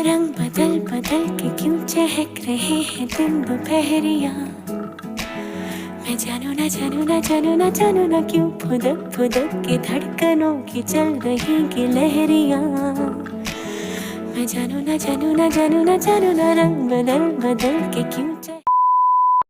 रंग बदल बदल के क्यों चहक रहे हैं दिन दोपहरिया। मैं जानू ना जानू ना जानू ना जानू ना क्यों फुदक फुदक के धड़कनों की चल रही की लहरिया। मैं जानू ना जानू ना जानू ना जानू ना रंग बदल बदल के क्यों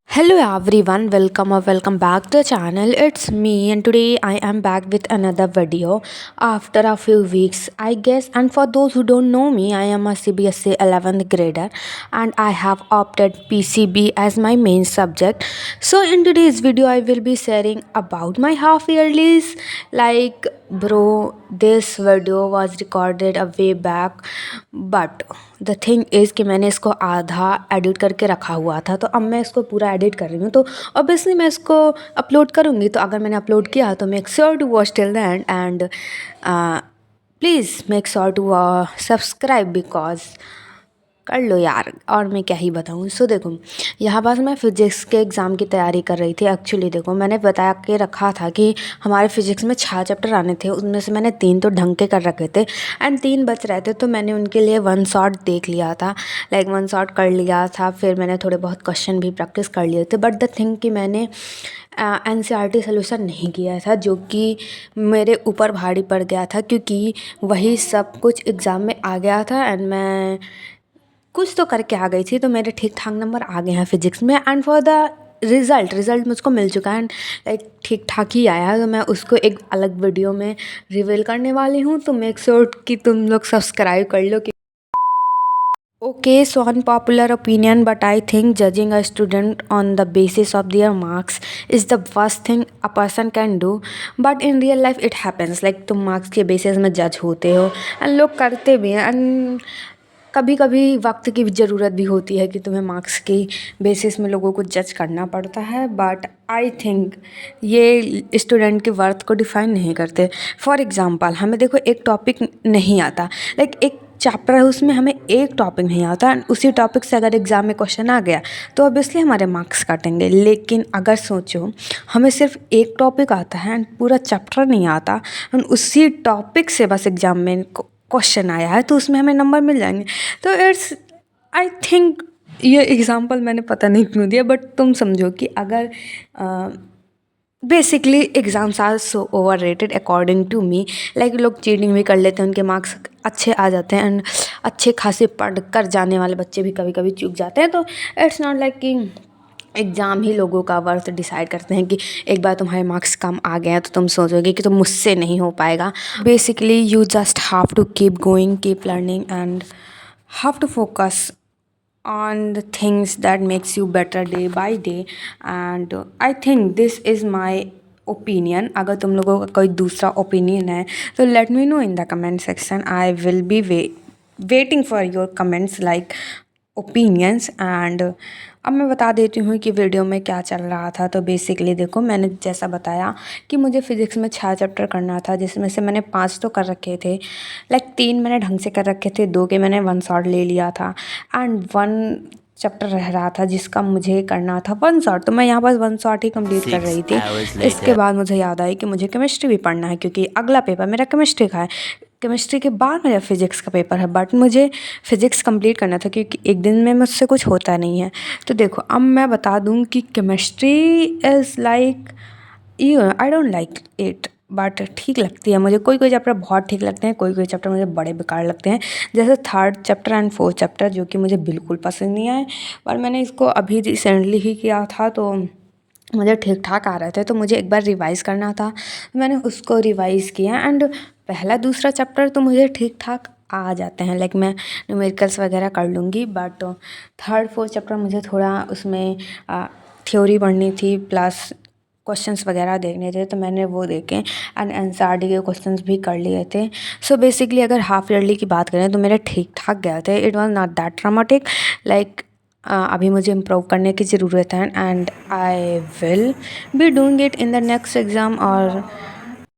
Hello everyone, welcome back to the channel. It's me and today I am back with another video after a few weeks I guess. And for those who don't know me, I am a CBSE 11th grader and I have opted PCB as my main subject. So in today's video I will be sharing about my half yearlies. Like bro, this video was recorded a way back, but the thing is कि मैंने इसको आधा edit करके रखा हुआ था, तो अब मैं इसको पूरा एडिट कर रही हूँ, तो ऑब्वियसली मैं इसको अपलोड करूँगी। तो अगर मैंने अपलोड किया तो make sure to watch till the end end please make sure to subscribe because कर लो यार, और मैं क्या ही बताऊँ। सो देखो, यहाँ पास मैं फ़िज़िक्स के एग्ज़ाम की तैयारी कर रही थी। एक्चुअली देखो, मैंने बता के रखा था कि हमारे फ़िज़िक्स में 6 चैप्टर आने थे, उनमें से मैंने 3 तो ढंग के कर रखे थे एंड 3 बच रहे थे, तो मैंने उनके लिए वन शॉट देख लिया था, लाइक वन शॉट कर लिया था। फिर मैंने थोड़े बहुत क्वेश्चन भी प्रैक्टिस कर लिए थे, बट द थिंग कि मैंने NCERT सोल्यूशन नहीं किया था, जो कि मेरे ऊपर भारी पड़ गया था, क्योंकि वही सब कुछ एग्ज़ाम में आ गया था एंड मैं कुछ तो करके आ गई थी, तो मेरे ठीक ठाक नंबर आ गए हैं फ़िज़िक्स में। एंड फॉर द रिज़ल्ट मुझको मिल चुका है एंड लाइक ठीक ठाक ही आया है, तो मैं उसको एक अलग वीडियो में रिवील करने वाली हूँ। तो मेक श्योर कि तुम लोग सब्सक्राइब कर लो। Okay, so unpopular opinion, but I think judging a student on the basis of their marks is the worst thing a person can do. But in real life it happens, like तुम marks के basis में judge होते हो and लोग करते भी हैं, and कभी कभी वक्त की भी ज़रूरत भी होती है कि तुम्हें मार्क्स की बेसिस में लोगों को जज करना पड़ता है। बट आई थिंक ये स्टूडेंट के वर्थ को डिफ़ाइन नहीं करते। फॉर एग्ज़ाम्पल, हमें देखो एक टॉपिक नहीं आता, लाइक एक चैप्टर है उसमें हमें एक टॉपिक नहीं आता एंड उसी टॉपिक से अगर एग्ज़ाम में क्वेश्चन आ गया तो ऑब्वियसली हमारे मार्क्स काटेंगे। लेकिन अगर सोचो, हमें सिर्फ एक टॉपिक आता है एंड पूरा चैप्टर नहीं आता एंड उसी टॉपिक से बस एग्ज़ाम में क्वेश्चन आया है, तो उसमें हमें नंबर मिल जाएंगे। तो इट्स, आई थिंक, ये एग्ज़ाम्पल मैंने पता नहीं क्यों दिया, बट तुम समझो कि अगर basically exams are so overrated according to me. Like लोग चीटिंग भी कर लेते हैं, उनके मार्क्स अच्छे आ जाते हैं एंड अच्छे खासे पढ़ कर जाने वाले बच्चे भी कभी कभी चूक जाते हैं। तो इट्स नॉट लाइक कि एग्ज़ाम ही लोगों का वर्थ डिसाइड करते हैं कि एक बार तुम्हारे मार्क्स कम आ गए हैं तो तुम सोचोगे कि तुम मुझसे नहीं हो पाएगा। Basically you just have to keep going, keep learning and have to focus on the things that makes you better day by day. And I think this is my opinion. अगर तुम लोगों का कोई दूसरा ओपिनियन है तो let me know in the comment section. I will be waiting for your comments like opinions. And अब मैं बता देती हूँ कि वीडियो में क्या चल रहा था। तो बेसिकली देखो, मैंने जैसा बताया कि मुझे फ़िज़िक्स में 6 चैप्टर करना था, जिसमें से मैंने 5 तो कर रखे थे, लाइक 3 मैंने ढंग से कर रखे थे, 2 के मैंने वन शॉट ले लिया था एंड 1 चैप्टर रह रहा था जिसका मुझे करना था वन शॉट। तो मैं यहाँ पर वन शॉट ही कंप्लीट कर रही थी। इसके बाद मुझे याद आई कि मुझे केमिस्ट्री भी पढ़ना है, क्योंकि अगला पेपर मेरा केमिस्ट्री का है। केमिस्ट्री के बाद मेरा फ़िज़िक्स का पेपर है, बट मुझे फ़िज़िक्स कंप्लीट करना था क्योंकि एक दिन में मुझसे कुछ होता नहीं है। तो देखो, अब मैं बता दूँ कि chemistry is like, I don't like it, but ठीक लगती है मुझे। कोई कोई चैप्टर बहुत ठीक लगते हैं, कोई कोई चैप्टर मुझे बड़े बेकार लगते हैं, जैसे 3rd chapter and 4th chapter, जो कि मुझे बिल्कुल पसंद नहीं आए। पर मैंने इसको अभी रिसेंटली ही किया था, तो मुझे ठीक ठाक आ रहे थे, तो मुझे एक बार रिवाइज़ करना था, मैंने उसको रिवाइज़ किया एंड पहला दूसरा चैप्टर तो मुझे ठीक ठाक आ जाते हैं, लाइक मैं न्यूमेरिकल्स वगैरह कर लूँगी। बट 3rd 4th चैप्टर मुझे थोड़ा उसमें थ्योरी पढ़नी थी, प्लस क्वेश्चंस वगैरह देखने थे, तो मैंने वो देखे एंड NCERT के क्वेश्चंस भी कर लिए थे। सो बेसिकली अगर हाफ ईयरली की बात करें तो मेरे ठीक ठाक गए थे। It was not that dramatic, like अभी मुझे इम्प्रूव करने की ज़रूरत है and I will be doing it in the next exam. और